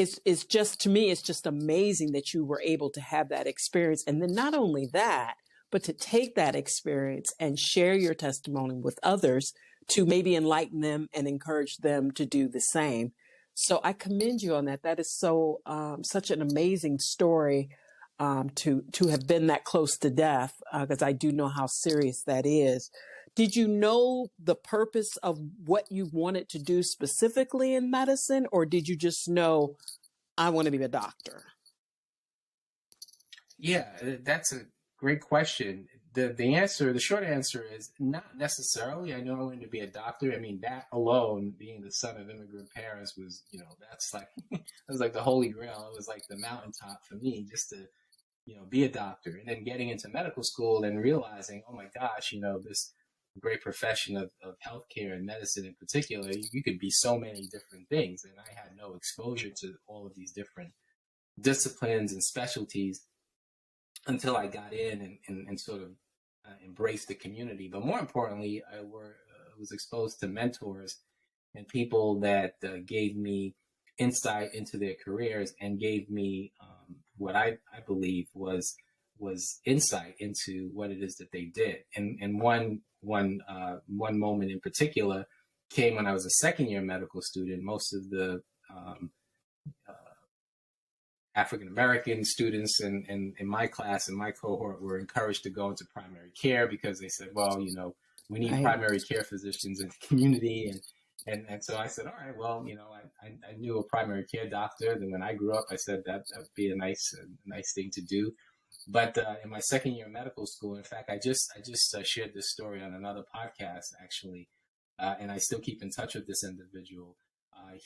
It's just, to me, it's just amazing that you were able to have that experience. And then not only that, but to take that experience and share your testimony with others to maybe enlighten them and encourage them to do the same. So I commend you on that. That is so such an amazing story, to have been that close to death, because I do know how serious that is. Did you know the purpose of what you wanted to do specifically in medicine, or did you just know, I want to be a doctor? Yeah, that's a great question. The short answer is not necessarily. I know I wanted to be a doctor. I mean, that alone, being the son of immigrant parents, was, that's like, that was like the holy grail. It was like the mountaintop for me, just to, be a doctor. And then getting into medical school and realizing, oh my gosh, this great profession of healthcare and medicine in particular, you could be so many different things. And I had no exposure to all of these different disciplines and specialties until I got in and sort of embraced the community. But more importantly, I was exposed to mentors and people that gave me insight into their careers and gave me what I believe was insight into what it is that they did. And one moment in particular came when I was a second-year medical student. Most of the African-American students in my class, in my cohort, were encouraged to go into primary care because they said, well, we need primary care physicians in the community. And so I said, all right, well, I knew a primary care doctor. Then when I grew up, I said that would be a nice thing to do. But in my second year of medical school, in fact, I just shared this story on another podcast, actually, and I still keep in touch with this individual.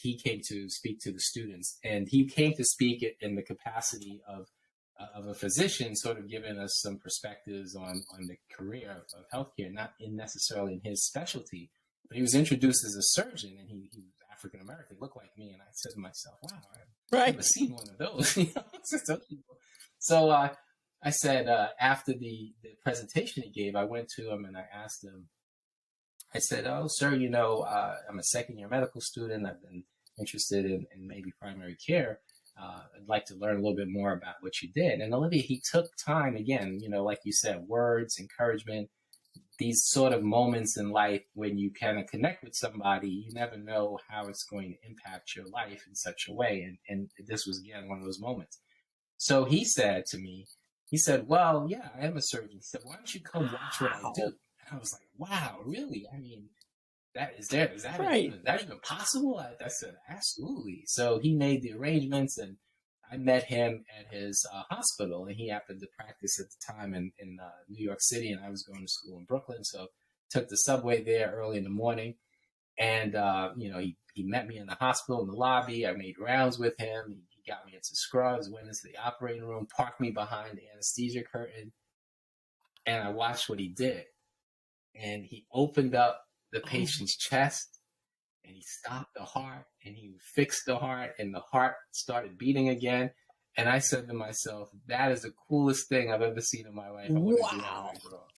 He came to speak to the students, and he came to speak in the capacity of a physician, sort of giving us some perspectives on the career of healthcare, not necessarily in his specialty, but he was introduced as a surgeon, and he was African American, looked like me, and I said to myself, wow, I've never seen one of those. So I said, after the presentation he gave, I went to him and I asked him, I said, oh, sir, I'm a second year medical student. I've been interested in maybe primary care. I'd like to learn a little bit more about what you did. And Olivia, he took time again, like you said, words, encouragement, these sort of moments in life when you kind of connect with somebody, you never know how it's going to impact your life in such a way. And this was, again, one of those moments. So he said to me, well, yeah, I am a surgeon. He said, why don't you come watch what I do? And I was like, wow, really? I mean, is that even possible? I said, absolutely. So he made the arrangements, and I met him at his hospital, and he happened to practice at the time in New York City, and I was going to school in Brooklyn. So took the subway there early in the morning, and he met me in the hospital in the lobby. I made rounds with him. He got me into scrubs, went into the operating room, parked me behind the anesthesia curtain, and I watched what he did. And he opened up the patient's chest, and he stopped the heart, and he fixed the heart, and the heart started beating again. And I said to myself, that is the coolest thing I've ever seen in my life. I want to do that when I grow up.